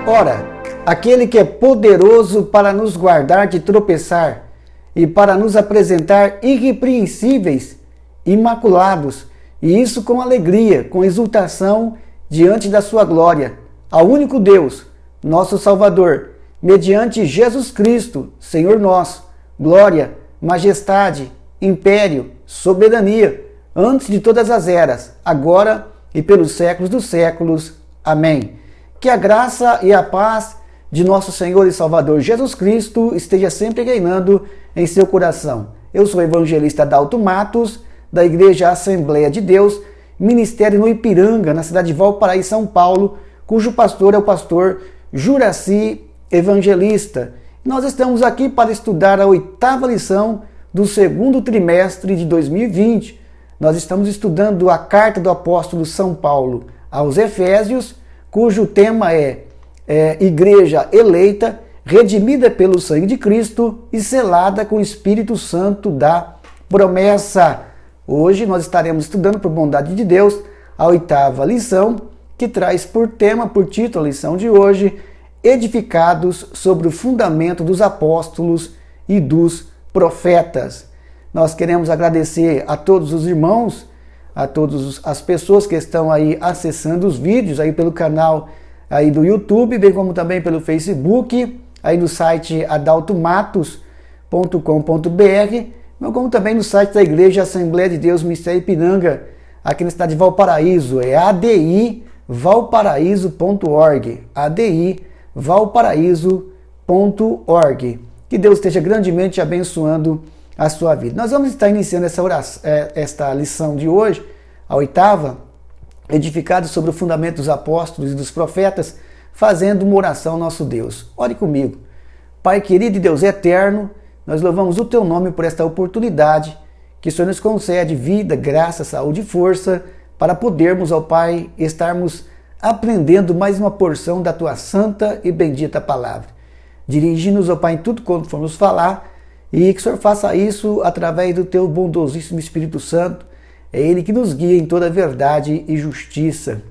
Ora, aquele que é poderoso para nos guardar de tropeçar e para nos apresentar irrepreensíveis, imaculados, e isso com alegria, com exultação diante da sua glória, ao único Deus, nosso Salvador, mediante Jesus Cristo, Senhor nosso, glória, majestade, império, soberania, antes de todas as eras, agora e pelos séculos dos séculos. Amém. Que a graça e a paz de nosso Senhor e Salvador Jesus Cristo esteja sempre reinando em seu coração. Eu sou o evangelista Adalto Matos, da Igreja Assembleia de Deus, ministério no Ipiranga, na cidade de Valparaíso, São Paulo, cujo pastor é o pastor Juraci Evangelista. Nós estamos aqui para estudar a 8ª lição do 2º trimestre de 2020. Nós estamos estudando a carta do apóstolo São Paulo aos Efésios, cujo tema é Igreja eleita, redimida pelo sangue de Cristo e selada com o Espírito Santo da promessa. Hoje nós estaremos estudando, por bondade de Deus, a 8ª lição, que traz por tema, por título, a lição de hoje, Edificados sobre o fundamento dos apóstolos e dos profetas. Nós queremos agradecer a todos os irmãos, a todas as pessoas que estão aí acessando os vídeos aí pelo canal aí do YouTube, bem como também pelo Facebook, aí no site adaltomatos.com.br, como também no site da Igreja Assembleia de Deus Ministério Ipiranga, aqui na cidade de Valparaíso, é adivalparaíso.org, adivalparaíso.org. Que Deus esteja grandemente abençoando a sua vida. Nós vamos estar iniciando esta lição de hoje, a 8ª, edificado sobre o fundamento dos apóstolos e dos profetas, fazendo uma oração ao nosso Deus. Ore comigo. Pai querido e Deus eterno, nós louvamos o Teu nome por esta oportunidade que o Senhor nos concede vida, graça, saúde e força para podermos, ó Pai, estarmos aprendendo mais uma porção da Tua santa e bendita palavra. Dirige-nos, ó Pai, em tudo quanto formos falar e que o Senhor faça isso através do Teu bondosíssimo Espírito Santo. É Ele que nos guia em toda a verdade e justiça.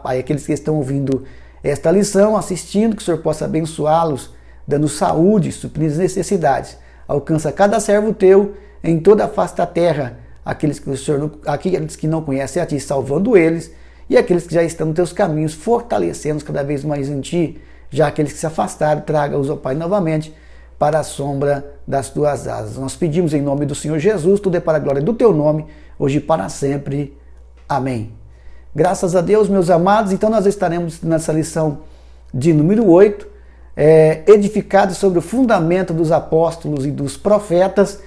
Pai, aqueles que estão ouvindo esta lição, assistindo, que o Senhor possa abençoá-los, dando saúde, suprindo as necessidades. Alcança cada servo Teu em toda a face da terra, aqueles que não conhecem a Ti, salvando eles, e aqueles que já estão nos Teus caminhos, fortalecendo-os cada vez mais em Ti, já aqueles que se afastaram, traga-os, ó Pai, novamente para a sombra das Tuas asas. Nós pedimos em nome do Senhor Jesus, tudo é para a glória do Teu nome, hoje e para sempre. Amém. Graças a Deus, meus amados, então nós estaremos nessa lição de número 8, edificados sobre o fundamento dos apóstolos e dos profetas.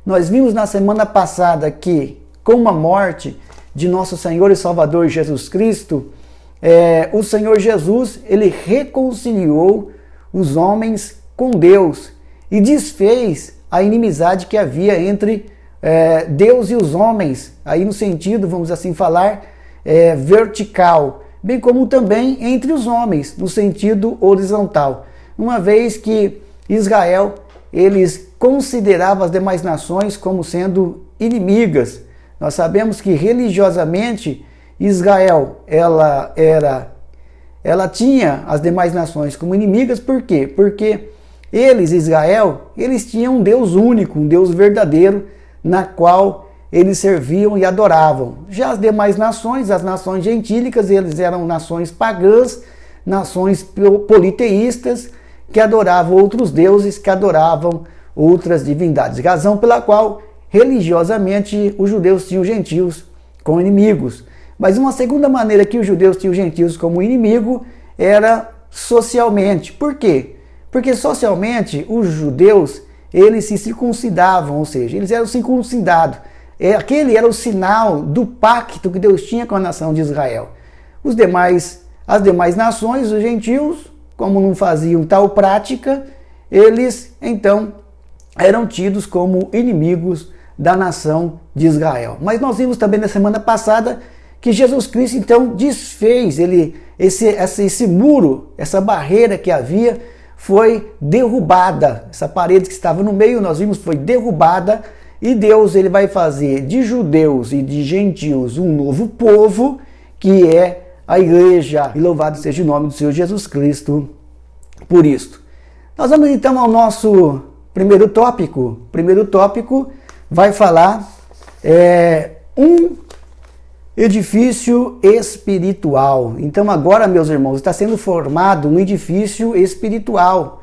Nós vimos na semana passada que, com a morte de nosso Senhor e Salvador Jesus Cristo, o Senhor Jesus, Ele reconciliou os homens com Deus e desfez a inimizade que havia entre Deus e os homens, aí no sentido, vamos assim falar, vertical, bem como também entre os homens, no sentido horizontal. Uma vez que Israel, eles consideravam as demais nações como sendo inimigas. Nós sabemos que religiosamente Israel, ela tinha as demais nações como inimigas. Por quê? Porque Israel, eles tinham um Deus único, um Deus verdadeiro, na qual eles serviam e adoravam. Já as demais nações, as nações gentílicas, eles eram nações pagãs, nações politeístas, que adoravam outros deuses, que adoravam outras divindades. Razão pela qual, religiosamente, os judeus tinham os gentios como inimigos. Mas uma segunda maneira que os judeus tinham os gentios como inimigo era socialmente. Por quê? Porque socialmente os judeus, eles se circuncidavam, ou seja, eles eram circuncidados. Aquele era o sinal do pacto que Deus tinha com a nação de Israel. As demais nações, os gentios, como não faziam tal prática, eles então eram tidos como inimigos da nação de Israel. Mas nós vimos também na semana passada que Jesus Cristo então desfez esse muro, essa barreira que havia, foi derrubada. Essa parede que estava no meio, nós vimos, foi derrubada, e Deus, ele vai fazer de judeus e de gentios um novo povo, que é a igreja. E louvado seja o nome do Senhor Jesus Cristo por isto. Nós vamos então ao nosso primeiro tópico. O primeiro tópico vai falar um edifício espiritual. Então agora, meus irmãos, está sendo formado um edifício espiritual.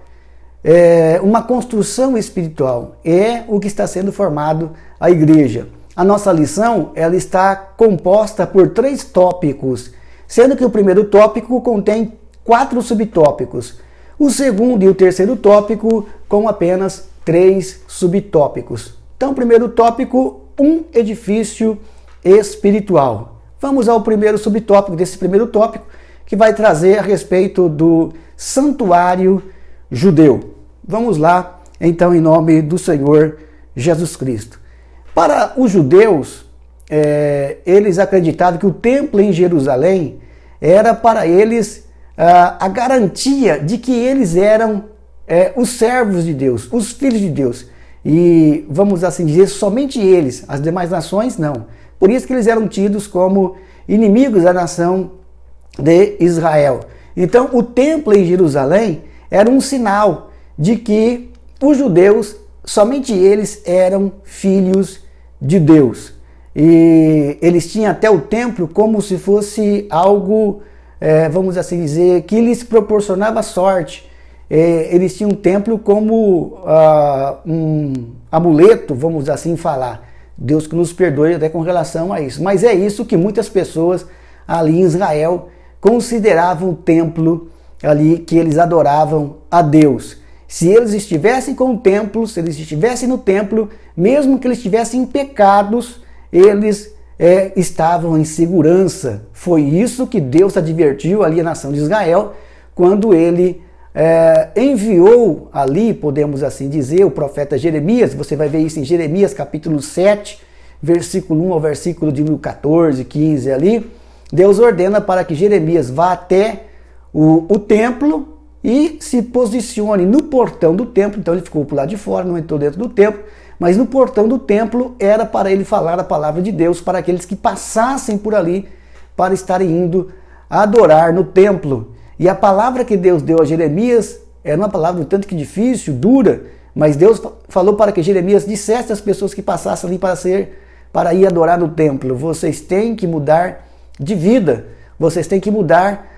Uma construção espiritual. É o que está sendo formado a igreja. A nossa lição ela está composta por 3 tópicos, sendo que o primeiro tópico contém 4 subtópicos. O segundo e o terceiro tópico com apenas 3 subtópicos. Então, primeiro tópico, um edifício espiritual. Vamos ao primeiro subtópico desse primeiro tópico, que vai trazer a respeito do santuário judeu. Vamos lá, então, em nome do Senhor Jesus Cristo. Para os judeus, eles acreditavam que o templo em Jerusalém era para eles a garantia de que eles eram os servos de Deus, os filhos de Deus. E, vamos assim dizer, somente eles, as demais nações não. Por isso que eles eram tidos como inimigos da nação de Israel. Então, o templo em Jerusalém era um sinal de que os judeus, somente eles eram filhos de Deus. E eles tinham até o templo como se fosse algo, vamos assim dizer, que lhes proporcionava sorte. Eles tinham o templo como um amuleto, vamos assim falar. Deus que nos perdoe até com relação a isso. Mas é isso que muitas pessoas ali em Israel consideravam o templo ali que eles adoravam a Deus. Se eles estivessem com o templo, se eles estivessem no templo, mesmo que eles estivessem em pecados, eles estavam em segurança. Foi isso que Deus advertiu ali a nação de Israel, quando ele enviou ali, podemos assim dizer, o profeta Jeremias. Você vai ver isso em Jeremias capítulo 7, versículo 1 ao versículo de 14, 15 ali. Deus ordena para que Jeremias vá até o templo e se posicione no portão do templo. Então ele ficou por lá de fora, não entrou dentro do templo, mas no portão do templo era para ele falar a palavra de Deus para aqueles que passassem por ali para estarem indo adorar no templo. E a palavra que Deus deu a Jeremias era uma palavra um tanto que difícil, dura, mas Deus falou para que Jeremias dissesse às pessoas que passassem ali para ir adorar no templo: vocês têm que mudar de vida, vocês têm que mudar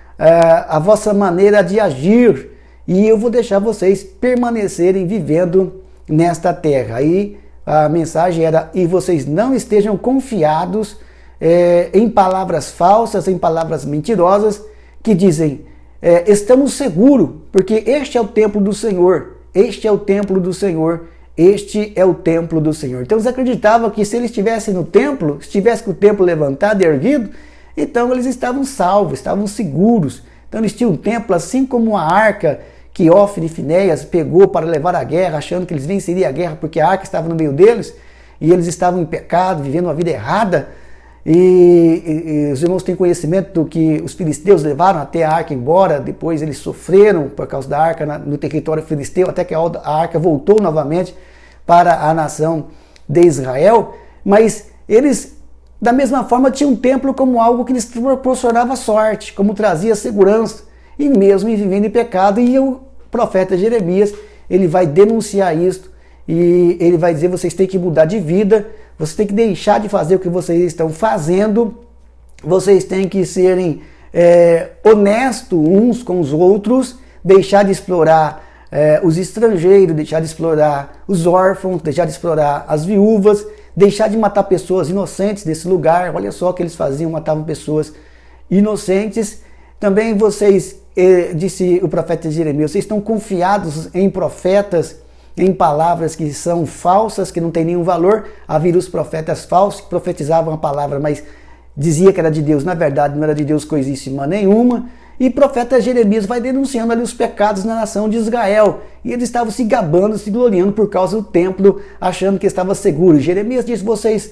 a vossa maneira de agir, e eu vou deixar vocês permanecerem vivendo nesta terra. Aí a mensagem era: e vocês não estejam confiados em palavras falsas, em palavras mentirosas, que dizem, estamos seguros, porque este é o templo do Senhor, este é o templo do Senhor, este é o templo do Senhor. Então eles acreditavam que se eles estivessem no templo, estivesse com o templo levantado e erguido, então eles estavam salvos, estavam seguros. Então eles tinham um templo, assim como a arca que Ofne e Finéias pegou para levar à guerra, achando que eles venceriam a guerra porque a arca estava no meio deles, e eles estavam em pecado, vivendo uma vida errada. E os irmãos têm conhecimento do que os filisteus levaram até a arca embora. Depois eles sofreram por causa da arca no território filisteu, até que a arca voltou novamente para a nação de Israel. Mas eles, da mesma forma, tinham um templo como algo que lhes proporcionava sorte, como trazia segurança, e mesmo vivendo em pecado. E o profeta Jeremias, ele vai denunciar isto, e ele vai dizer: vocês têm que mudar de vida, vocês têm que deixar de fazer o que vocês estão fazendo, vocês têm que serem honestos uns com os outros, deixar de explorar os estrangeiros, deixar de explorar os órfãos, deixar de explorar as viúvas, deixar de matar pessoas inocentes desse lugar. Olha só o que eles faziam, matavam pessoas inocentes. Também vocês, disse o profeta Jeremias, vocês estão confiados em profetas, em palavras que são falsas, que não têm nenhum valor. Havia os profetas falsos que profetizavam a palavra, mas dizia que era de Deus. Na verdade, não era de Deus coisíssima nenhuma. E o profeta Jeremias vai denunciando ali os pecados na nação de Israel. E eles estavam se gabando, se gloriando por causa do templo, achando que estava seguro. Jeremias diz: vocês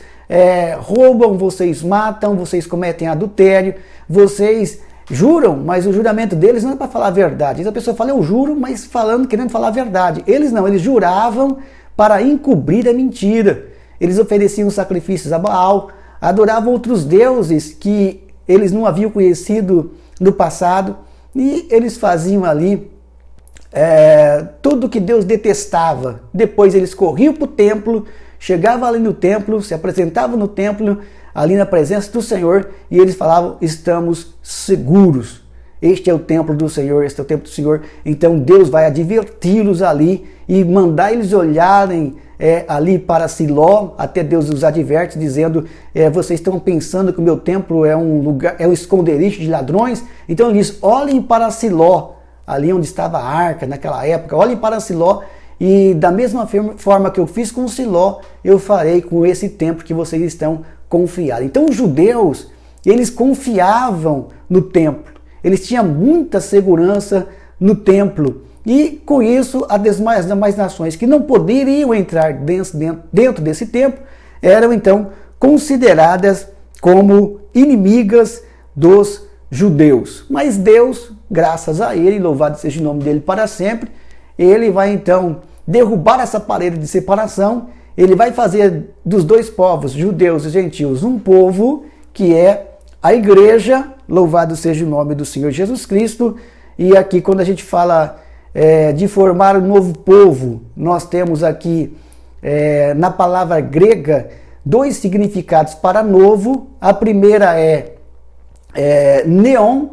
roubam, vocês matam, vocês cometem adultério, vocês juram, mas o juramento deles não é para falar a verdade. A pessoa fala: eu juro, mas querendo falar a verdade. Eles não, eles juravam para encobrir a mentira. Eles ofereciam sacrifícios a Baal, adoravam outros deuses que eles não haviam conhecido no passado, e eles faziam ali tudo que Deus detestava. Depois eles corriam para o templo, chegavam ali no templo, se apresentavam no templo, ali na presença do Senhor, e eles falavam: estamos seguros. Este é o templo do Senhor, este é o templo do Senhor. Então Deus vai adverti-los ali e mandar eles olharem ali para Siló. Até Deus os adverte, dizendo: vocês estão pensando que o meu templo é um lugar, é um esconderijo de ladrões? Então ele diz: olhem para Siló, ali onde estava a arca naquela época, olhem para Siló, e da mesma forma que eu fiz com Siló, eu farei com esse templo que vocês estão confiados. Então os judeus, eles confiavam no templo, eles tinham muita segurança no templo, e com isso as demais nações que não poderiam entrar dentro desse templo eram então consideradas como inimigas dos judeus. Mas Deus, graças a ele, louvado seja o nome dele para sempre, ele vai então derrubar essa parede de separação. Ele vai fazer dos dois povos, judeus e gentios, um povo que é a igreja. Louvado seja o nome do Senhor Jesus Cristo. E aqui, quando a gente fala de formar um novo povo, nós temos aqui na palavra grega dois significados para novo. A primeira é neon.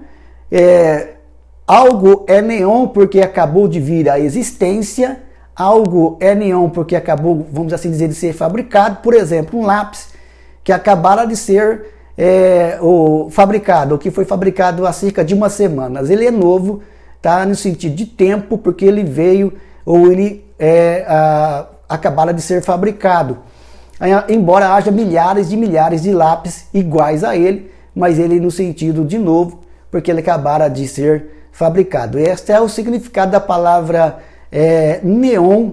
Algo é neon porque acabou de vir à existência. Algo é neon porque acabou, vamos assim dizer, de ser fabricado. Por exemplo, um lápis que acabara de ser fabricado, ou que foi fabricado há cerca de umas semanas. Ele é novo, tá, no sentido de tempo, porque ele veio, ou ele acabara de ser fabricado. Embora haja milhares de lápis iguais a ele, mas ele no sentido de novo, porque ele acabara de ser fabricado. Este é o significado da palavra neon,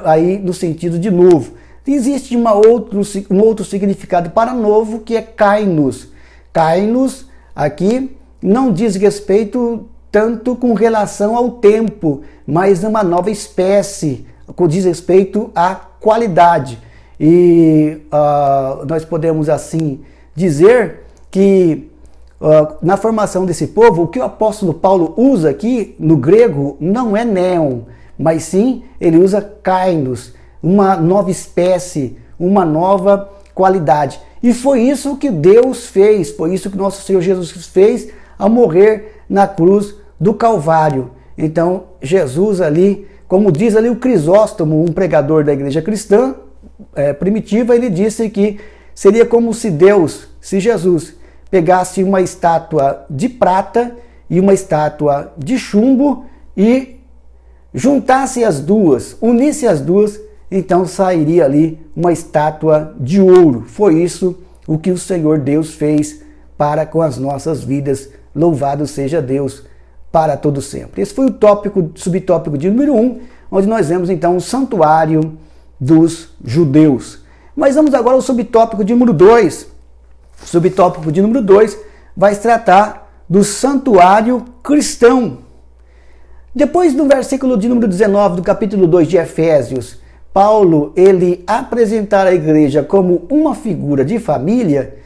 aí no sentido de novo. Existe um outro significado para novo, que é kainos. Kainos aqui não diz respeito tanto com relação ao tempo, mas uma nova espécie, diz respeito à qualidade. E nós podemos assim dizer que na formação desse povo, o que o apóstolo Paulo usa aqui no grego não é neon, mas sim ele usa kainos, uma nova espécie, uma nova qualidade. E foi isso que Deus fez, foi isso que nosso Senhor Jesus fez ao morrer na cruz do Calvário. Então Jesus ali, como diz ali o Crisóstomo, um pregador da igreja cristã primitiva, ele disse que seria como se Jesus pegasse uma estátua de prata e uma estátua de chumbo e juntasse as duas, unisse as duas, então sairia ali uma estátua de ouro. Foi isso o que o Senhor Deus fez para com as nossas vidas. Louvado seja Deus para todo sempre. Esse foi o subtópico de número 1, onde nós vemos então o santuário dos judeus. Mas vamos agora ao subtópico de número 2. O subtópico de número 2 vai se tratar do santuário cristão. Depois do versículo de número 19 do capítulo 2 de Efésios, Paulo, ele apresentar a igreja como uma figura de família,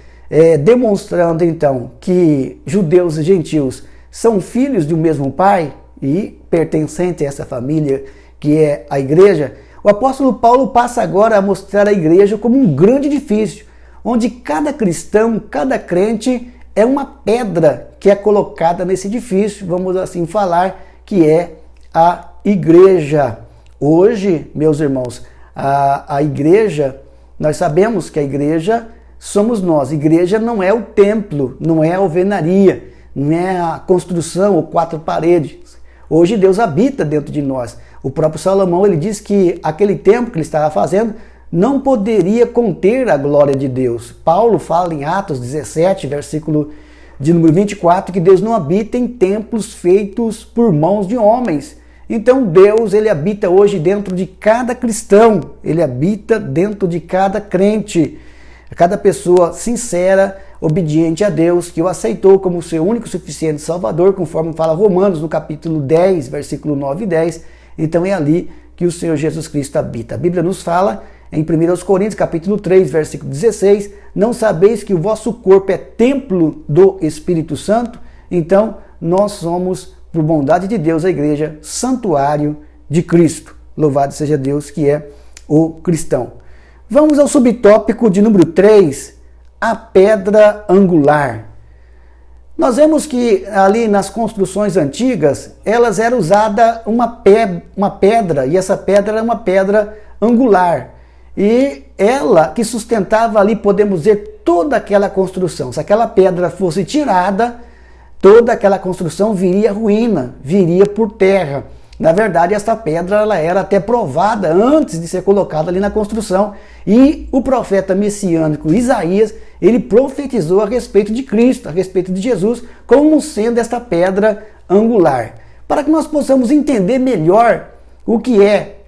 demonstrando então que judeus e gentios são filhos de um mesmo pai e pertencentes a essa família que é a igreja. O apóstolo Paulo passa agora a mostrar a igreja como um grande edifício, onde cada cristão, cada crente é uma pedra que é colocada nesse edifício, vamos assim falar, que é a igreja. Hoje, meus irmãos, a igreja, nós sabemos que a igreja somos nós. Igreja não é o templo, não é a alvenaria, não é a construção ou 4 paredes. Hoje Deus habita dentro de nós. O próprio Salomão, ele diz que aquele templo que ele estava fazendo não poderia conter a glória de Deus. Paulo fala em Atos 17, versículo de número 24, que Deus não habita em templos feitos por mãos de homens. Então Deus, ele habita hoje dentro de cada cristão, ele habita dentro de cada crente, cada pessoa sincera, obediente a Deus, que o aceitou como seu único e suficiente Salvador, conforme fala Romanos no capítulo 10, versículo 9 e 10. Então é ali que o Senhor Jesus Cristo habita. A Bíblia nos fala em 1 Coríntios capítulo 3, versículo 16, Não sabeis que o vosso corpo é templo do Espírito Santo? Então, nós somos, por bondade de Deus, a igreja, santuário de Cristo. Louvado seja Deus, que é o cristão. Vamos ao subtópico de número 3, a pedra angular. Nós vemos que ali nas construções antigas, elas eram usadas uma pedra, e essa pedra era uma pedra angular. E ela que sustentava ali, podemos dizer, toda aquela construção. Se aquela pedra fosse tirada, toda aquela construção viria ruína, viria por terra. Na verdade, essa pedra ela era até provada antes de ser colocada ali na construção. E o profeta messiânico Isaías, ele profetizou a respeito de Cristo, a respeito de Jesus, como sendo esta pedra angular. Para que nós possamos entender melhor o que é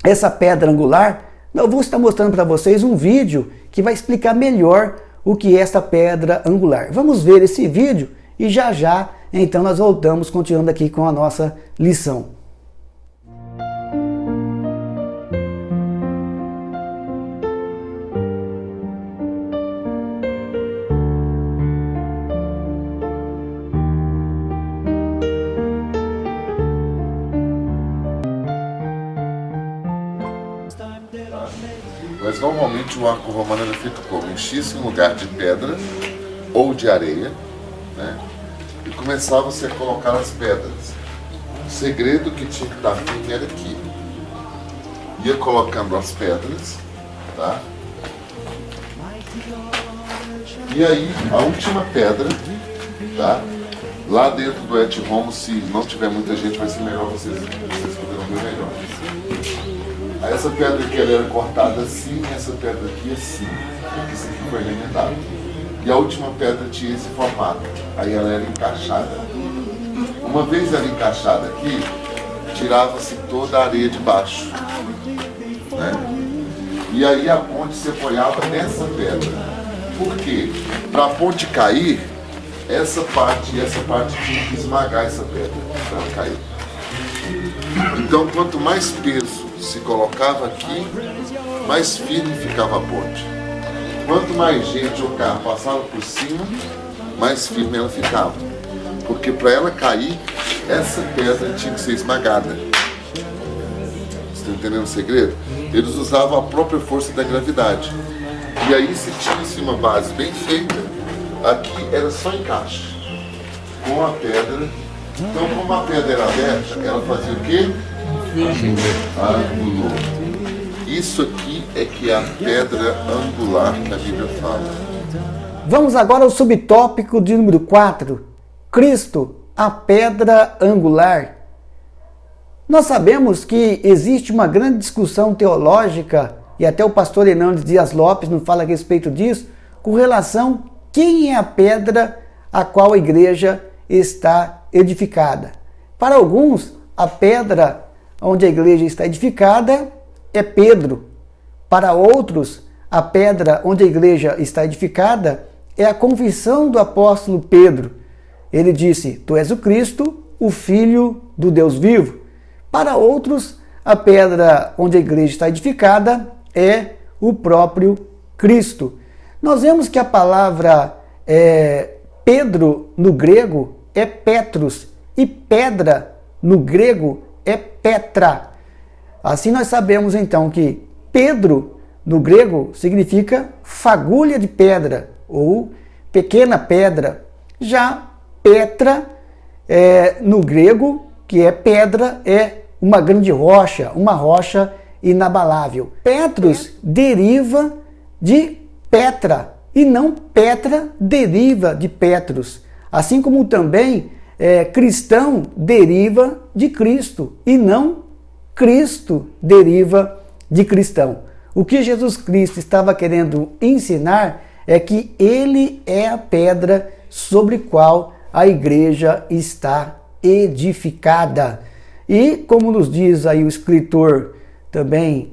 essa pedra angular, eu vou estar mostrando para vocês um vídeo que vai explicar melhor o que é essa pedra angular. Vamos ver esse vídeo e já, então, nós voltamos continuando aqui com a nossa lição. Mas normalmente o arco romano era feito como? Enchia-se um lugar de pedra ou de areia, né? E começava-se a colocar as pedras. O segredo que tinha que estar firme era aqui. Ia colocando as pedras, tá? E aí, a última pedra, tá? Lá dentro do Et Homo, se não tiver muita gente, vai ser melhor vocês poderão ver melhor. Aí essa pedra aqui ela era cortada assim, essa pedra aqui assim. Isso aqui foi remendado. E a última pedra tinha esse formato. Aí ela era encaixada. Uma vez ela encaixada aqui, tirava-se toda a areia de baixo, né? E aí a ponte se apoiava nessa pedra. Por quê? Para a ponte cair, essa parte e essa parte tinha que esmagar essa pedra para ela cair. Então, quanto mais peso se colocava aqui, mais firme ficava a ponte. Quanto mais gente ou carro passava por cima, mais firme ela ficava. Porque para ela cair, essa pedra tinha que ser esmagada. Você está entendendo o segredo? Eles usavam a própria força da gravidade. E aí, se tinha uma base bem feita, aqui era só encaixe com a pedra. Então, como a pedra era aberta, ela fazia o quê? Angulou. Isso aqui é que é a pedra angular que a Bíblia fala. Vamos agora ao subtópico de número 4. Cristo, a pedra angular. Nós sabemos que existe uma grande discussão teológica, e até o pastor Hernandes Dias Lopes nos fala a respeito disso, com relação a quem é a pedra a qual a igreja está edificada. Para alguns, a pedra onde a igreja está edificada é Pedro. Para outros, a pedra onde a igreja está edificada é a confissão do apóstolo Pedro. Ele disse: Tu és o Cristo, o Filho do Deus vivo. Para outros, a pedra onde a igreja está edificada é o próprio Cristo. Nós vemos que a palavra Pedro no grego é Petros e pedra no grego é Petra. Assim nós sabemos então que Pedro no grego significa fagulha de pedra ou pequena pedra. Já Petra no grego, que é pedra, é uma grande rocha, uma rocha inabalável. Petros deriva de Petra e não Petra deriva de Petros. Assim como também cristão deriva de Cristo e não Cristo deriva de cristão. O que Jesus Cristo estava querendo ensinar é que ele é a pedra sobre qual a igreja está edificada. E como nos diz aí o escritor também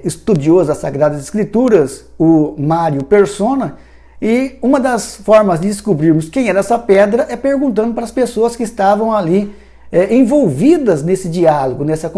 estudioso das Sagradas Escrituras, o Mário Persona, e uma das formas de descobrirmos quem era essa pedra é perguntando para as pessoas que estavam ali envolvidas nesse diálogo, nessa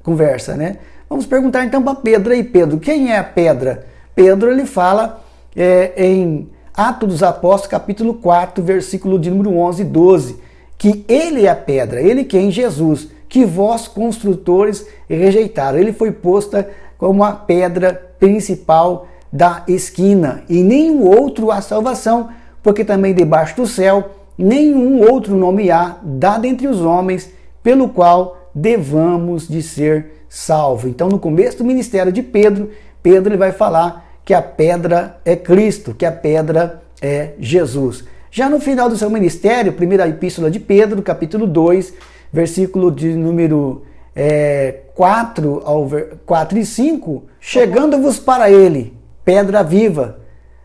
conversa, né? Vamos perguntar então para Pedro. E Pedro, quem é a pedra? Pedro, ele fala em Atos dos Apóstolos, capítulo 4, versículo de número 11 e 12, que ele é a pedra, ele quem? Jesus, que vós construtores rejeitaram. Ele foi posta como a pedra principal da esquina, e nenhum outro há salvação, porque também debaixo do céu nenhum outro nome há dado entre os homens, pelo qual devamos de ser salvos. Então, no começo do ministério de Pedro, ele vai falar que a pedra é Cristo, que a pedra é Jesus. Já no final do seu ministério, primeira epístola de Pedro, capítulo 2, versículo de número 4 e 5, chegando-vos para ele, pedra viva,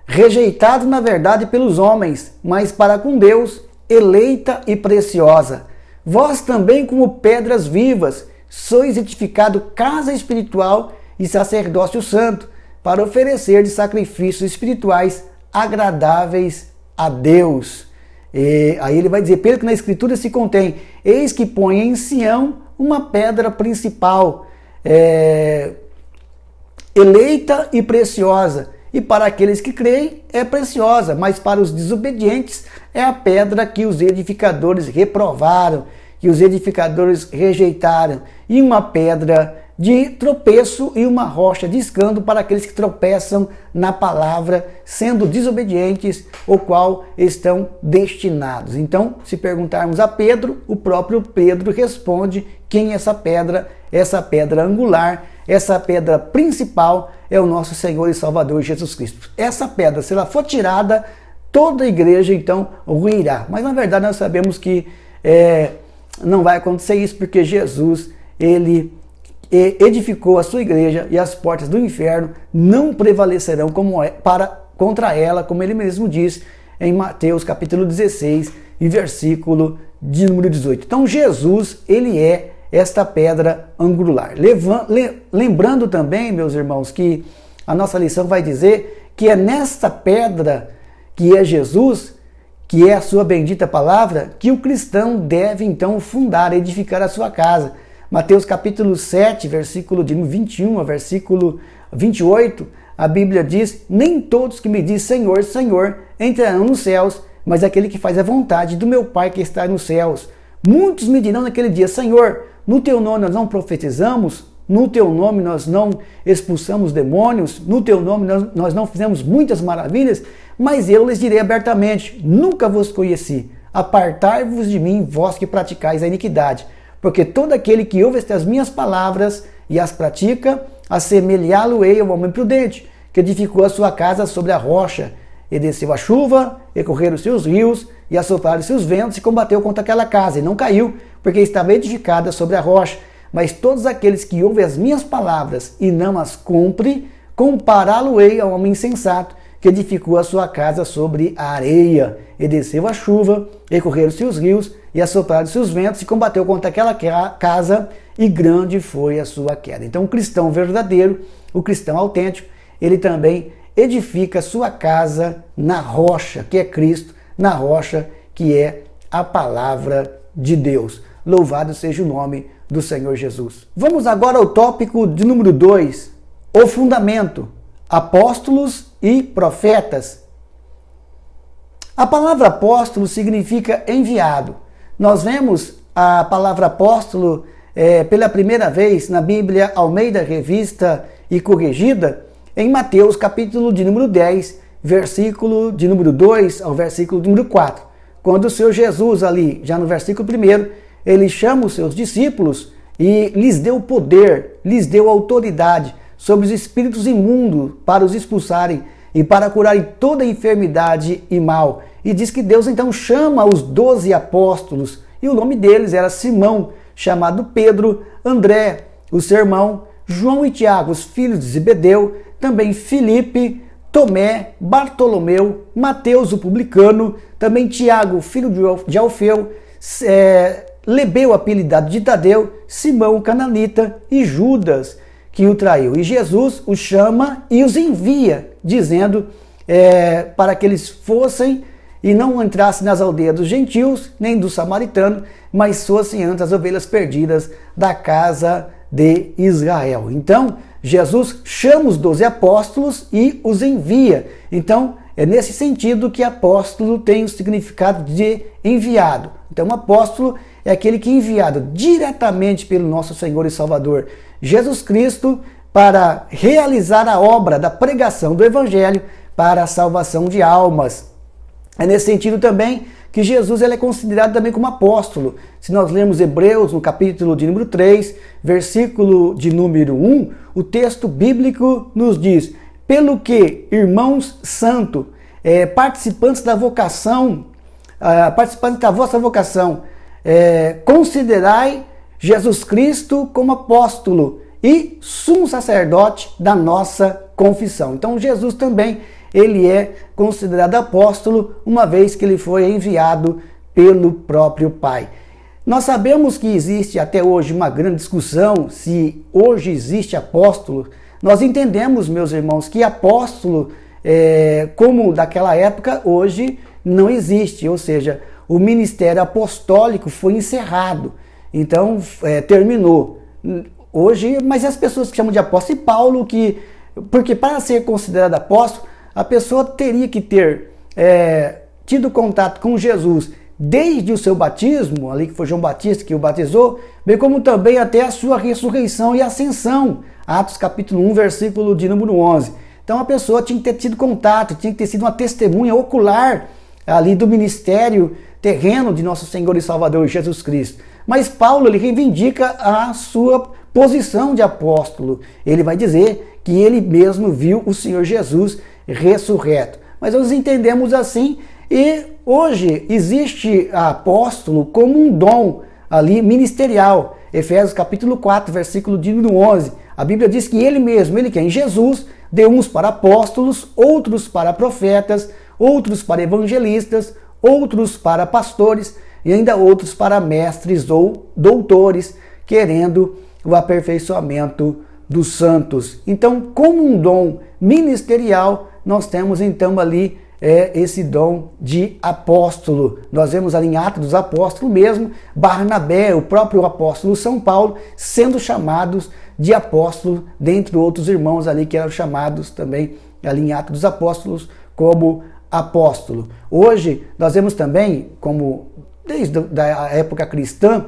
rejeitado na verdade pelos homens, mas para com Deus, eleita e preciosa. Vós também, como pedras vivas, sois edificado casa espiritual e sacerdócio santo, para oferecer de sacrifícios espirituais agradáveis a Deus. E aí ele vai dizer, pelo que na Escritura se contém, eis que põe em Sião uma pedra principal, eleita e preciosa, e para aqueles que creem é preciosa, mas para os desobedientes é a pedra que os edificadores reprovaram, que os edificadores rejeitaram, e uma pedra de tropeço e uma rocha de escândalo para aqueles que tropeçam na palavra, sendo desobedientes, o qual estão destinados. Então, se perguntarmos a Pedro, o próprio Pedro responde quem é essa pedra angular, essa pedra principal é o nosso Senhor e Salvador Jesus Cristo. Essa pedra, se ela for tirada, toda a igreja então ruirá. Mas na verdade nós sabemos que não vai acontecer isso, porque Jesus, ele edificou a sua igreja e as portas do inferno não prevalecerão contra ela, como ele mesmo diz em Mateus capítulo 16 e versículo de número 18. Então Jesus, ele é esta pedra angular. Lembrando também, meus irmãos, que a nossa lição vai dizer que é nesta pedra, que é Jesus, que é a sua bendita palavra, que o cristão deve então fundar, edificar a sua casa. Mateus capítulo 7, versículo de 21 a versículo 28, a Bíblia diz, nem todos que me dizem Senhor, Senhor, entrarão nos céus, mas aquele que faz a vontade do meu Pai que está nos céus. Muitos me dirão naquele dia, Senhor, no teu nome nós não profetizamos, no teu nome nós não expulsamos demônios, no teu nome nós não fizemos muitas maravilhas, mas eu lhes direi abertamente, nunca vos conheci, apartai-vos de mim, vós que praticais a iniquidade, porque todo aquele que ouve estas minhas palavras e as pratica, assemelhá-lo-ei ao homem prudente, que edificou a sua casa sobre a rocha, e desceu a chuva, e correram os seus rios, e assopraram os seus ventos, e combateu contra aquela casa, e não caiu, porque estava edificada sobre a rocha. Mas todos aqueles que ouvem as minhas palavras e não as cumprem, compará-lo-ei ao homem insensato, que edificou a sua casa sobre a areia, e desceu a chuva, e correram os seus rios, e assopraram os seus ventos, e combateu contra aquela casa, e grande foi a sua queda. Então o cristão verdadeiro, o cristão autêntico, ele também edifica a sua casa na rocha, que é Cristo, na rocha, que é a palavra de Deus. Louvado seja o nome do Senhor Jesus. Vamos agora ao tópico de número 2, o fundamento, apóstolos e profetas. A palavra apóstolo significa enviado. Nós vemos a palavra apóstolo pela primeira vez na Bíblia Almeida Revista e Corrigida, em Mateus capítulo de número 10, versículo de número 2 ao versículo de número 4. Quando o Senhor Jesus ali, já no versículo 1, ele chama os seus discípulos e lhes deu poder, lhes deu autoridade sobre os espíritos imundos para os expulsarem e para curarem toda enfermidade e mal. E diz que Deus então chama os 12 apóstolos, e o nome deles era Simão, chamado Pedro, André, o seu irmão, João e Tiago, os filhos de Zebedeu, também Filipe, Tomé, Bartolomeu, Mateus o publicano, também Tiago, filho de Alfeu, Lebeu, apelidado de Tadeu, Simão o cananita e Judas, que o traiu. E Jesus os chama e os envia, dizendo para que eles fossem e não entrassem nas aldeias dos gentios, nem dos samaritanos, mas fossem antes as ovelhas perdidas da casa de Israel. Então, Jesus chama os 12 apóstolos e os envia. Então, é nesse sentido que apóstolo tem o significado de enviado. Então, um apóstolo é aquele que é enviado diretamente pelo nosso Senhor e Salvador Jesus Cristo para realizar a obra da pregação do Evangelho para a salvação de almas. É nesse sentido também que Jesus ele é considerado também como apóstolo. Se nós lermos Hebreus, no capítulo de número 3, versículo de número 1, o texto bíblico nos diz: pelo que, irmãos santos, participantes da vocação, participantes da vossa vocação, considerai Jesus Cristo como apóstolo e sumo sacerdote da nossa confissão. Então Jesus também ele é considerado apóstolo, uma vez que ele foi enviado pelo próprio Pai. Nós sabemos que existe até hoje uma grande discussão se hoje existe apóstolo. Nós entendemos, meus irmãos, que apóstolo, como daquela época, hoje não existe. Ou seja, o ministério apostólico foi encerrado. Então, terminou. Hoje, mas as pessoas que chamam de apóstolo, e Paulo, porque para ser considerado apóstolo, a pessoa teria que ter tido contato com Jesus desde o seu batismo, ali que foi João Batista que o batizou, bem como também até a sua ressurreição e ascensão, Atos capítulo 1, versículo de número 11. Então a pessoa tinha que ter tido contato, tinha que ter sido uma testemunha ocular ali do ministério terreno de nosso Senhor e Salvador Jesus Cristo. Mas Paulo ele reivindica a sua posição de apóstolo. Ele vai dizer que ele mesmo viu o Senhor Jesus ressurreto. Mas nós entendemos assim, e hoje existe apóstolo como um dom ali ministerial. Efésios capítulo 4, versículo de número 11. A Bíblia diz que ele mesmo, ele que é em Jesus, deu uns para apóstolos, outros para profetas, outros para evangelistas, outros para pastores e ainda outros para mestres ou doutores, querendo o aperfeiçoamento dos santos. Então, como um dom ministerial, nós temos então ali esse dom de apóstolo. Nós vemos ali em Atos dos Apóstolos mesmo, Barnabé, o próprio apóstolo São Paulo, sendo chamados de apóstolo, dentre outros irmãos ali que eram chamados também ali em Atos dos Apóstolos como apóstolo. Hoje nós vemos também, como desde a época cristã,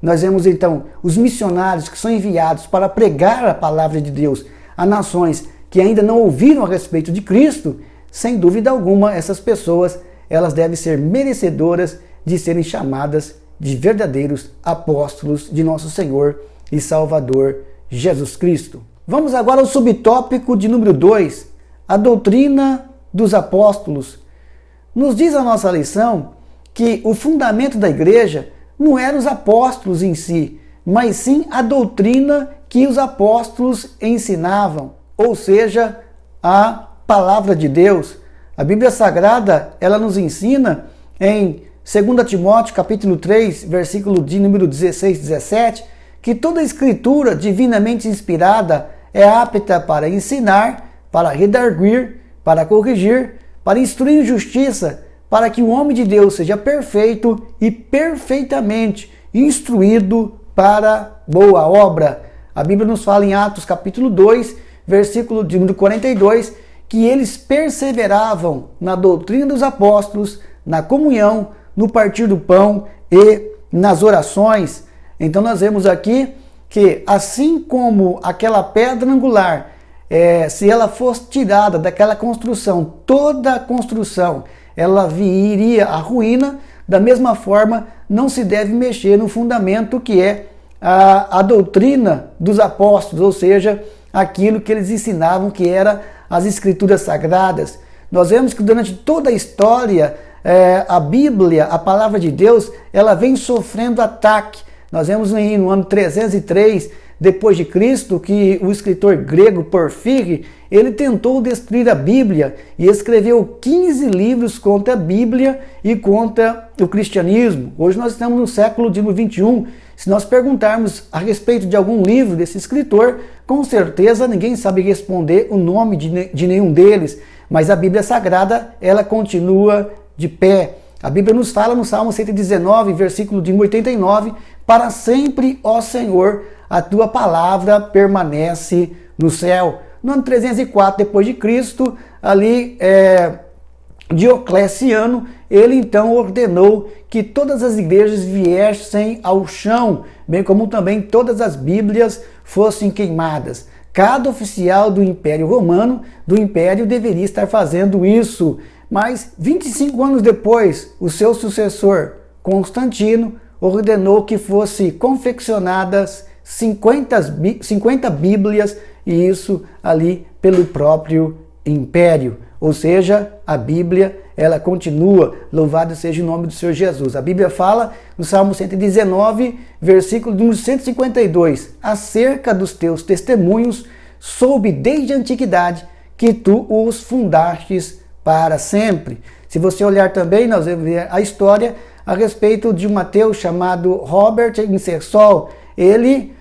nós vemos então os missionários que são enviados para pregar a palavra de Deus a nações que ainda não ouviram a respeito de Cristo. Sem dúvida alguma, essas pessoas elas devem ser merecedoras de serem chamadas de verdadeiros apóstolos de nosso Senhor e Salvador Jesus Cristo. Vamos agora ao subtópico de número 2, a doutrina dos apóstolos. Nos diz a nossa lição que o fundamento da igreja não eram os apóstolos em si, mas sim a doutrina que os apóstolos ensinavam, ou seja, a palavra de Deus. A Bíblia Sagrada, ela nos ensina em 2 Timóteo capítulo 3, versículo de número 16 e 17, que toda escritura divinamente inspirada é apta para ensinar, para redarguir, para corrigir, para instruir em justiça, para que o homem de Deus seja perfeito e perfeitamente instruído para boa obra. A Bíblia nos fala em Atos capítulo 2, versículo de número 42, que eles perseveravam na doutrina dos apóstolos, na comunhão, no partir do pão e nas orações. Então nós vemos aqui que assim como aquela pedra angular, se ela fosse tirada daquela construção, toda a construção, ela viria à ruína, da mesma forma não se deve mexer no fundamento que é a doutrina dos apóstolos, ou seja, aquilo que eles ensinavam que era as escrituras sagradas. Nós vemos que durante toda a história, a Bíblia, a palavra de Deus, ela vem sofrendo ataque. Nós vemos no ano 303 depois de Cristo que o escritor grego Porfírio, ele tentou destruir a Bíblia e escreveu 15 livros contra a Bíblia e contra o cristianismo. Hoje nós estamos no século XXI. Se nós perguntarmos a respeito de algum livro desse escritor, com certeza ninguém sabe responder o nome de nenhum deles, mas a Bíblia Sagrada, ela continua de pé. A Bíblia nos fala no Salmo 119, versículo de 89, para sempre, ó Senhor, a tua palavra permanece no céu. No ano 304 depois de Cristo, ali Diocleciano, ele então ordenou que todas as igrejas viessem ao chão, bem como também todas as Bíblias fossem queimadas. Cada oficial do Império Romano, do Império, deveria estar fazendo isso. Mas 25 anos depois, o seu sucessor, Constantino, ordenou que fossem confeccionadas 50 Bíblias, e isso ali pelo próprio Império. Ou seja, a Bíblia, ela continua, louvado seja o nome do Senhor Jesus. A Bíblia fala no Salmo 119, versículo número 152, acerca dos teus testemunhos, soube desde a antiguidade que tu os fundastes para sempre. Se você olhar também, nós vamos ver a história a respeito de um ateu chamado Robert Ingersoll. Ele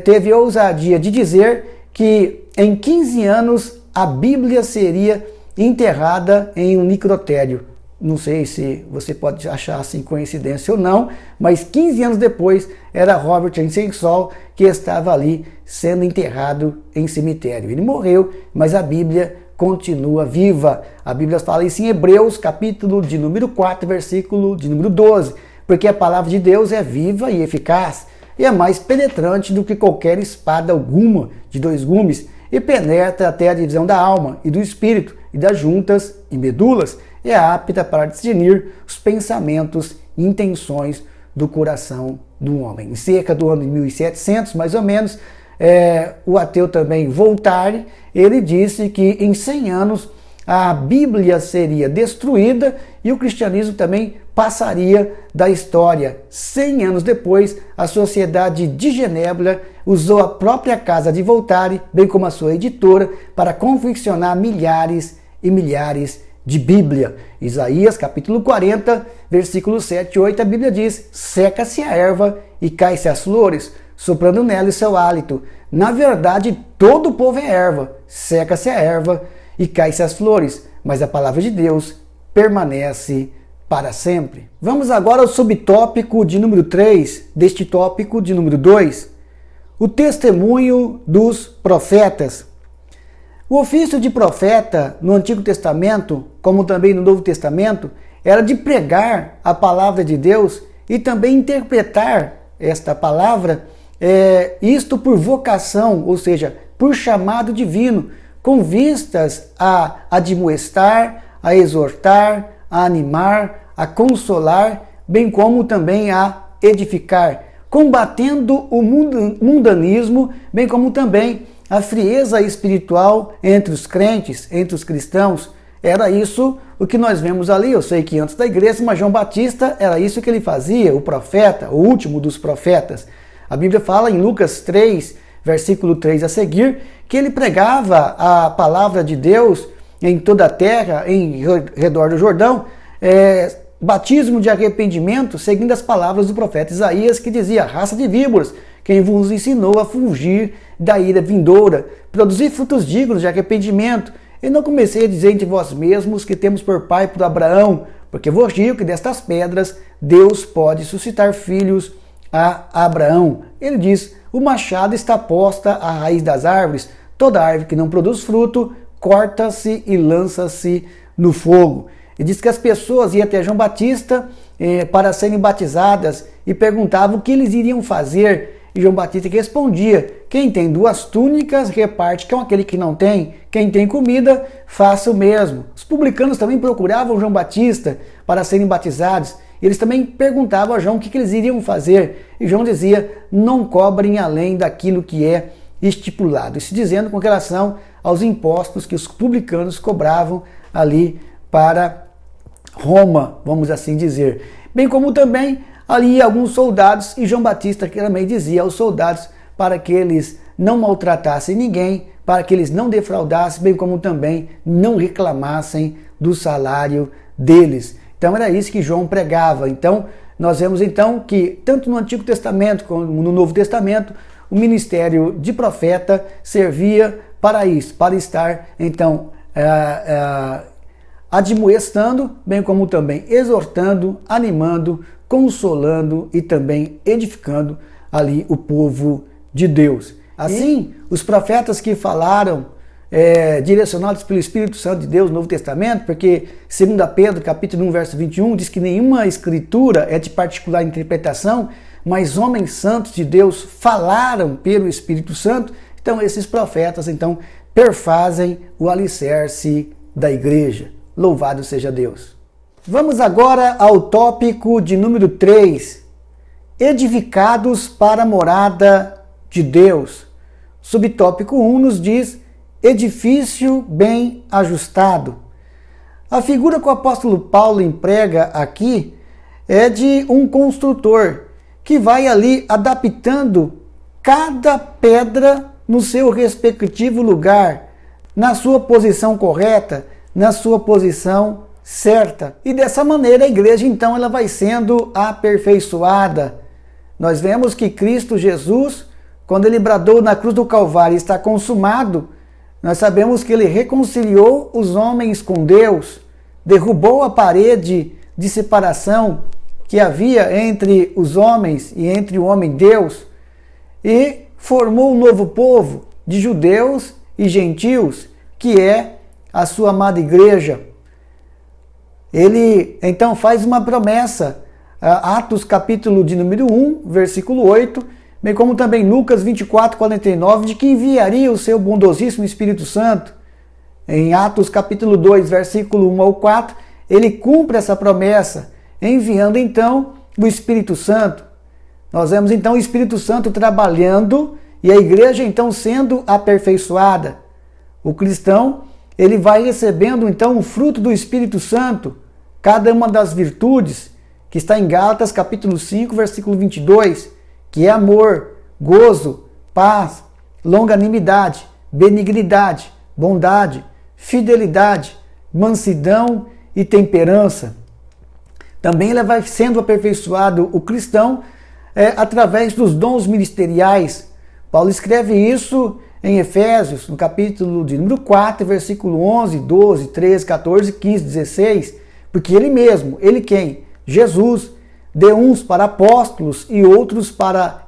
teve a ousadia de dizer que em 15 anos a Bíblia seria enterrada em um necrotério. Não sei se você pode achar assim coincidência ou não, mas 15 anos depois era Robert Ingersoll que estava ali sendo enterrado em cemitério. Ele morreu, mas a Bíblia continua viva. A Bíblia fala isso em Hebreus, capítulo de número 4, versículo de número 12, porque a palavra de Deus é viva e eficaz, e é mais penetrante do que qualquer espada alguma de 2 gumes, e penetra até a divisão da alma e do espírito, e das juntas e medulas, é apta para discernir os pensamentos e intenções do coração do homem. Em cerca do ano de 1700, mais ou menos, o ateu também Voltaire, ele disse que em 100 anos a Bíblia seria destruída e o cristianismo também passaria da história. 100 anos depois, a Sociedade de Genebra usou a própria casa de Voltaire, bem como a sua editora, para confeccionar milhares e milhares de Bíblia. Isaías capítulo 40, versículo 7 e 8, a Bíblia diz: seca-se a erva e cai-se as flores, soprando nela o seu hálito. Na verdade, todo o povo é erva, seca-se a erva e cai-se as flores, mas a palavra de Deus permanece para sempre. Vamos agora ao subtópico de número 3, deste tópico de número 2, o testemunho dos profetas. O ofício de profeta no Antigo Testamento, como também no Novo Testamento, era de pregar a palavra de Deus e também interpretar esta palavra, isto por vocação, ou seja, por chamado divino, com vistas a admoestar, a exortar, a animar, a consolar, bem como também a edificar, combatendo o mundanismo, bem como também a frieza espiritual entre os crentes, entre os cristãos. Era isso o que nós vemos ali. Eu sei que antes da igreja, mas João Batista era isso que ele fazia, o profeta, o último dos profetas. A Bíblia fala em Lucas 3, versículo 3 a seguir, que ele pregava a palavra de Deus em toda a terra, em redor do Jordão, batismo de arrependimento, seguindo as palavras do profeta Isaías, que dizia: raça de víboras, quem vos ensinou a fugir da ira vindoura, produzir frutos dignos de arrependimento. E não comecei a dizer entre vós mesmos que temos por pai por Abraão, porque vos digo que destas pedras Deus pode suscitar filhos a Abraão. Ele diz: o machado está posta à raiz das árvores, toda árvore que não produz fruto, corta-se e lança-se no fogo. E diz que as pessoas iam até João Batista para serem batizadas e perguntavam o que eles iriam fazer. E João Batista respondia: quem tem 2 túnicas, reparte com aquele que não tem. Quem tem comida, faça o mesmo. Os publicanos também procuravam João Batista para serem batizados. Eles também perguntavam a João o que eles iriam fazer. E João dizia: não cobrem além daquilo que é estipulado. Isso dizendo com relação aos impostos que os publicanos cobravam ali para Roma, vamos assim dizer. Bem como também ali alguns soldados, e João Batista também dizia aos soldados para que eles não maltratassem ninguém, para que eles não defraudassem, bem como também não reclamassem do salário deles. Então era isso que João pregava. Então nós vemos então que tanto no Antigo Testamento como no Novo Testamento o ministério de profeta servia para isso, para estar então admoestando, bem como também exortando, animando, consolando e também edificando ali o povo de Deus. Assim, os profetas que falaram, direcionados pelo Espírito Santo de Deus no Novo Testamento, porque 2 Pedro, capítulo 1, verso 21, diz que nenhuma escritura é de particular interpretação, mas homens santos de Deus falaram pelo Espírito Santo. Então, esses profetas, então, perfazem o alicerce da igreja. Louvado seja Deus. Vamos agora ao tópico de número 3. Edificados para a morada de Deus. Subtópico 1 nos diz edifício bem ajustado. A figura que o apóstolo Paulo emprega aqui é de um construtor que vai ali adaptando cada pedra no seu respectivo lugar, na sua posição correta, na sua posição certa. E dessa maneira a igreja então ela vai sendo aperfeiçoada. Nós vemos que Cristo Jesus, quando ele bradou na cruz do Calvário, está consumado, nós sabemos que ele reconciliou os homens com Deus, derrubou a parede de separação que havia entre os homens e entre o homem e Deus, e formou um novo povo de judeus e gentios, que é a sua amada igreja. Ele então faz uma promessa, Atos capítulo de número 1, versículo 8, bem como também Lucas 24, 49, de que enviaria o seu bondosíssimo Espírito Santo. Em Atos capítulo 2, versículo 1 ao 4, ele cumpre essa promessa, enviando então o Espírito Santo. Nós vemos então o Espírito Santo trabalhando e a igreja então sendo aperfeiçoada. O cristão, ele vai recebendo então o fruto do Espírito Santo, cada uma das virtudes, que está em Gálatas capítulo 5, versículo 22, que é amor, gozo, paz, longanimidade, benignidade, bondade, fidelidade, mansidão e temperança. Também ele vai sendo aperfeiçoado o cristão através dos dons ministeriais. Paulo escreve isso em Efésios, no capítulo de número 4, versículo 11, 12, 13, 14, 15, 16, porque ele mesmo, ele quem? Jesus, deu uns para apóstolos e outros para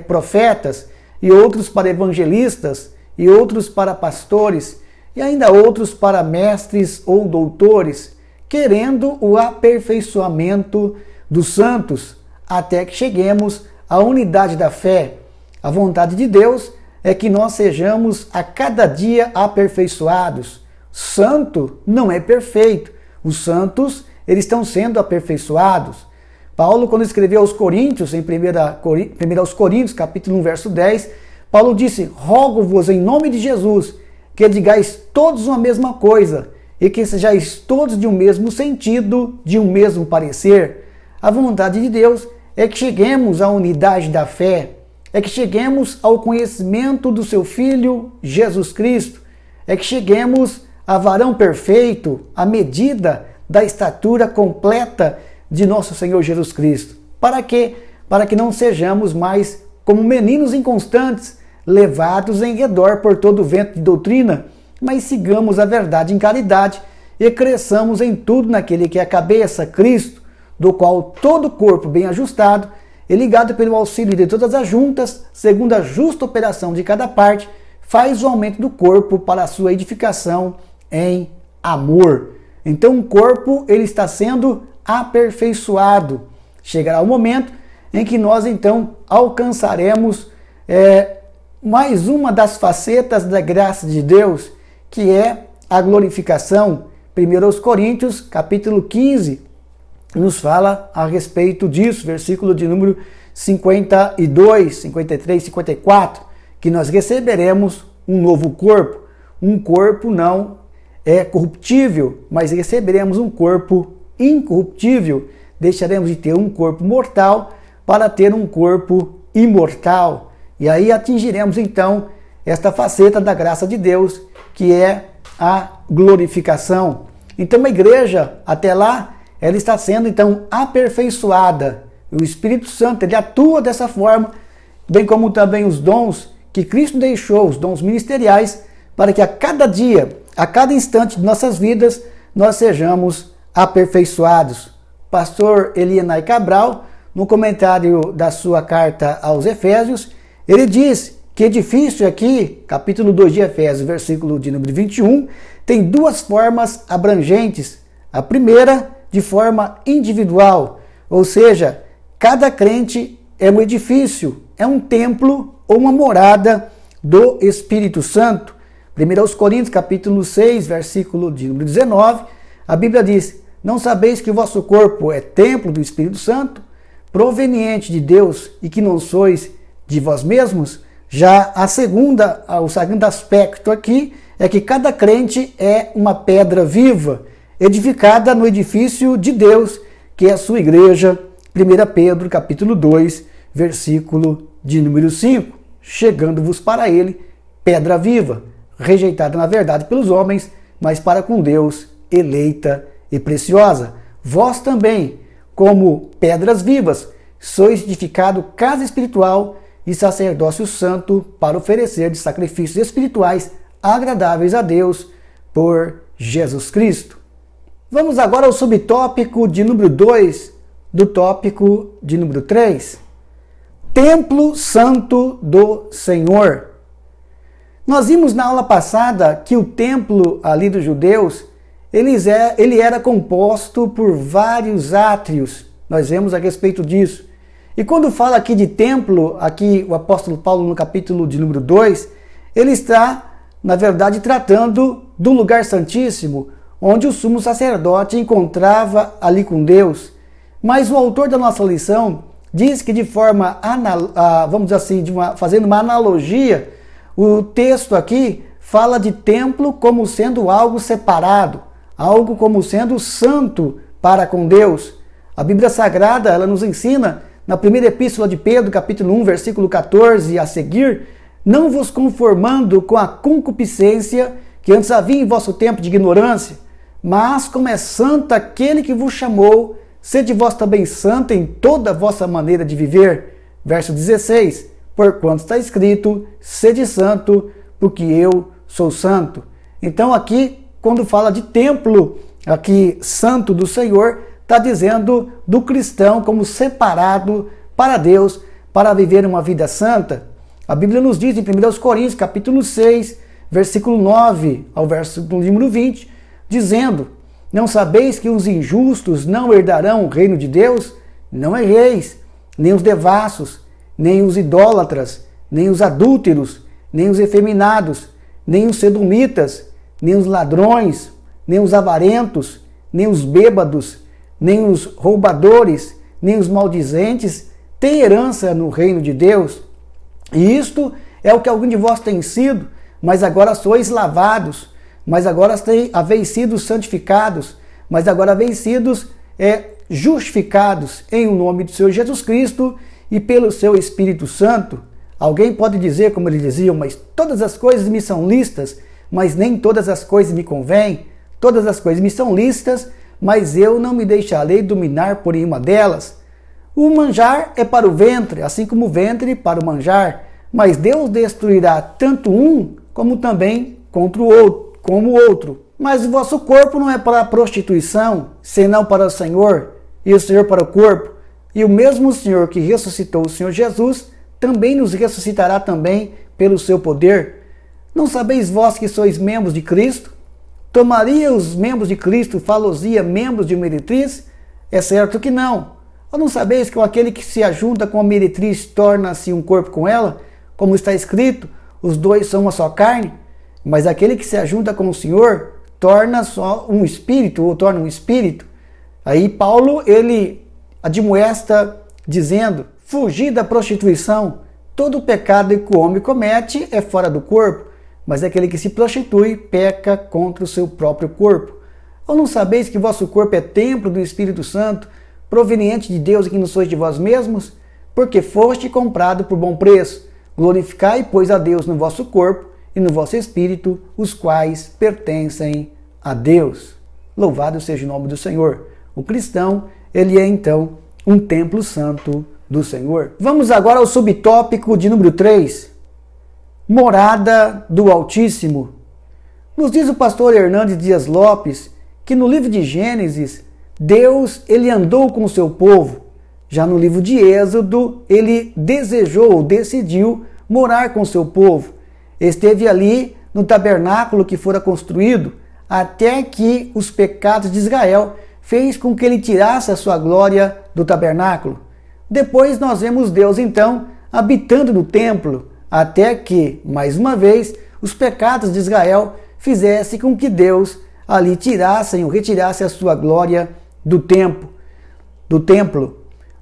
profetas, e outros para evangelistas, e outros para pastores, e ainda outros para mestres ou doutores, querendo o aperfeiçoamento dos santos, até que cheguemos à unidade da fé. A vontade de Deus é que nós sejamos a cada dia aperfeiçoados. Santo não é perfeito. Os santos, eles estão sendo aperfeiçoados. Paulo, quando escreveu aos Coríntios, em 1 aos Coríntios, capítulo 1, verso 10, Paulo disse: rogo-vos em nome de Jesus, que digais todos uma mesma coisa, e que sejais todos de um mesmo sentido, de um mesmo parecer. A vontade de Deus é que cheguemos à unidade da fé, é que cheguemos ao conhecimento do seu Filho, Jesus Cristo, é que cheguemos a varão perfeito, à medida da estatura completa de nosso Senhor Jesus Cristo. Para quê? Para que não sejamos mais como meninos inconstantes, levados em redor por todo o vento de doutrina, mas sigamos a verdade em caridade e cresçamos em tudo naquele que é a cabeça, Cristo, do qual todo o corpo bem ajustado e ligado pelo auxílio de todas as juntas, segundo a justa operação de cada parte, faz o aumento do corpo para a sua edificação em amor. Então o corpo ele está sendo aperfeiçoado. Chegará o momento em que nós então alcançaremos mais uma das facetas da graça de Deus, que é a glorificação. 1 Coríntios, capítulo 15, nos fala a respeito disso, versículo de número 52, 53, 54, que nós receberemos um novo corpo. Um corpo não corruptível, mas receberemos um corpo incorruptível. Deixaremos de ter um corpo mortal para ter um corpo imortal. E aí atingiremos então esta faceta da graça de Deus, que é a glorificação. Então a igreja, até lá, ela está sendo então aperfeiçoada. O Espírito Santo, ele atua dessa forma, bem como também os dons que Cristo deixou, os dons ministeriais, para que a cada dia, a cada instante de nossas vidas, nós sejamos aperfeiçoados. Pastor Elianai Cabral, no comentário da sua carta aos Efésios, Ele diz que edifício aqui, capítulo 2 de Efésios, versículo de número 21, tem duas formas abrangentes. A primeira, de forma individual, ou seja, cada crente é um edifício, é um templo ou uma morada do Espírito Santo. 1 Coríntios, capítulo 6, versículo de número 19, a Bíblia diz: não sabeis que o vosso corpo é templo do Espírito Santo, proveniente de Deus, e que não sois de vós mesmos? Já o segundo aspecto aqui é que cada crente é uma pedra viva, edificada no edifício de Deus, que é a sua igreja. 1 Pedro, capítulo 2, versículo de número 5. Chegando-vos para ele, pedra viva, rejeitada na verdade pelos homens, mas para com Deus, eleita e preciosa. Vós também, como pedras vivas, sois edificado casa espiritual e sacerdócio santo para oferecer de sacrifícios espirituais agradáveis a Deus por Jesus Cristo. Vamos agora ao subtópico de número 2 do tópico de número 3. Templo Santo do Senhor. Nós vimos na aula passada que o templo ali dos judeus, ele era composto por vários átrios. Nós vemos a respeito disso. E quando fala aqui de templo, aqui o apóstolo Paulo no capítulo de número 2, ele está, na verdade, tratando do lugar santíssimo, onde o sumo sacerdote encontrava ali com Deus. Mas o autor da nossa lição diz que de forma, vamos dizer assim, fazendo uma analogia, o texto aqui fala de templo como sendo algo separado, algo como sendo santo para com Deus. A Bíblia Sagrada, ela nos ensina, na primeira epístola de Pedro, capítulo 1, versículo 14 a seguir: não vos conformando com a concupiscência que antes havia em vosso tempo de ignorância, mas como é santo aquele que vos chamou, sede vós também santo em toda a vossa maneira de viver. Verso 16, porquanto está escrito: sede santo, porque eu sou santo. Então aqui, quando fala de templo, aqui santo do Senhor, está dizendo do cristão como separado para Deus, para viver uma vida santa. A Bíblia nos diz em 1 Coríntios, capítulo 6, versículo 9 ao versículo número 20, dizendo: não sabeis que os injustos não herdarão o reino de Deus? Não erreis, nem os devassos, nem os idólatras, nem os adúlteros, nem os efeminados, nem os sedumitas, nem os ladrões, nem os avarentos, nem os bêbados, nem os roubadores, nem os maldizentes têm herança no reino de Deus. E isto é o que algum de vós tem sido, mas agora sois lavados, mas agora haveis sido santificados, mas agora haveis sido justificados em o nome do Senhor Jesus Cristo e pelo seu Espírito Santo. Alguém pode dizer, como eles diziam: mas todas as coisas me são lícitas, mas nem todas as coisas me convêm. Todas as coisas me são lícitas, mas eu não me deixarei dominar por nenhuma delas. O manjar é para o ventre, assim como o ventre para o manjar, mas Deus destruirá tanto um como também como o outro. Mas o vosso corpo não é para a prostituição, senão para o Senhor, e o Senhor para o corpo. E o mesmo Senhor que ressuscitou o Senhor Jesus, também nos ressuscitará também pelo seu poder. Não sabeis vós que sois membros de Cristo? Tomaria os membros de Cristo falosia membros de meretriz? É certo que não. Ou não sabeis que aquele que se ajunta com a meretriz torna-se um corpo com ela? Como está escrito, os dois são uma só carne. Mas aquele que se ajunta com o Senhor torna só um espírito, ou torna um espírito. Aí Paulo, ele admoesta dizendo: fugir da prostituição. Todo pecado que o homem comete é fora do corpo, mas aquele que se prostitui peca contra o seu próprio corpo. Ou não sabeis que vosso corpo é templo do Espírito Santo, proveniente de Deus, e que não sois de vós mesmos? Porque foste comprado por bom preço. Glorificai, pois, a Deus no vosso corpo e no vosso espírito, os quais pertencem a Deus. Louvado seja o nome do Senhor. O cristão, ele é então um templo santo do Senhor. Vamos agora ao subtópico de número 3. Morada do Altíssimo. Nos diz o pastor Hernandes Dias Lopes que no livro de Gênesis, Deus, ele andou com o seu povo. Já no livro de Êxodo, ele desejou ou decidiu morar com seu povo. Esteve ali no tabernáculo que fora construído, até que os pecados de Israel fez com que ele tirasse a sua glória do tabernáculo. Depois nós vemos Deus então habitando no templo, até que, mais uma vez, os pecados de Israel fizessem com que Deus ali tirassem ou retirasse a sua glória do templo.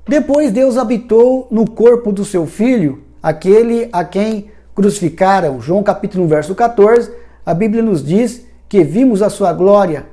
Depois Deus habitou no corpo do seu Filho, aquele a quem crucificaram. João capítulo 1, verso 14, a Bíblia nos diz que vimos a sua glória,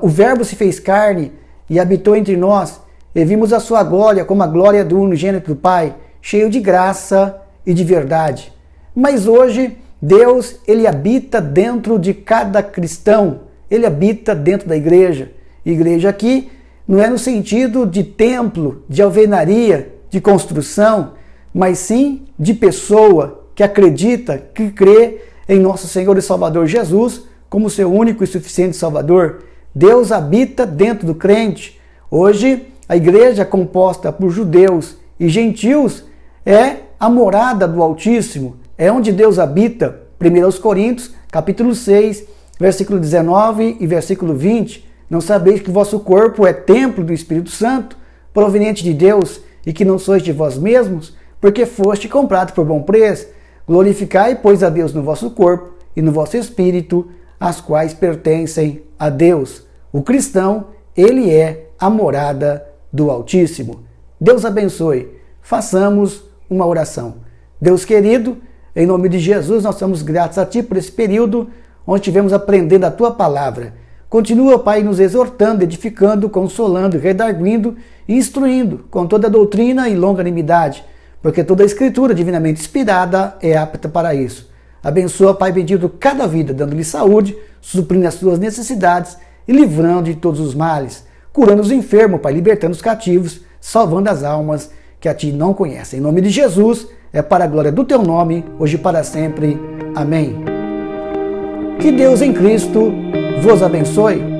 o Verbo se fez carne e habitou entre nós, e vimos a sua glória como a glória do unigênito do Pai, cheio de graça e de verdade. Mas hoje, Deus, ele habita dentro de cada cristão, ele habita dentro da igreja. Igreja aqui não é no sentido de templo, de alvenaria, de construção, mas sim de pessoa que acredita, que crê em nosso Senhor e Salvador Jesus como seu único e suficiente Salvador. Deus habita dentro do crente. Hoje, a igreja composta por judeus e gentios é a morada do Altíssimo, é onde Deus habita. 1 Coríntios, capítulo 6, versículo 19 e versículo 20. Não sabeis que vosso corpo é templo do Espírito Santo, proveniente de Deus, e que não sois de vós mesmos, porque foste comprado por bom preço. Glorificai, pois, a Deus no vosso corpo e no vosso espírito, as quais pertencem a Deus. O cristão, ele é a morada do Altíssimo. Deus abençoe. Façamos uma oração. Deus querido, em nome de Jesus, nós somos gratos a Ti por esse período onde estivemos aprendendo a Tua palavra. Continua, Pai, nos exortando, edificando, consolando, redarguindo e instruindo com toda a doutrina e longanimidade, porque toda a Escritura divinamente inspirada é apta para isso. Abençoa, Pai bendito, cada vida, dando-lhe saúde, suprindo as suas necessidades e livrando de todos os males, curando os enfermos, Pai, libertando os cativos, salvando as almas que a Ti não conhecem. Em nome de Jesus, é para a glória do Teu nome, hoje e para sempre. Amém. Que Deus em Cristo vos abençoe.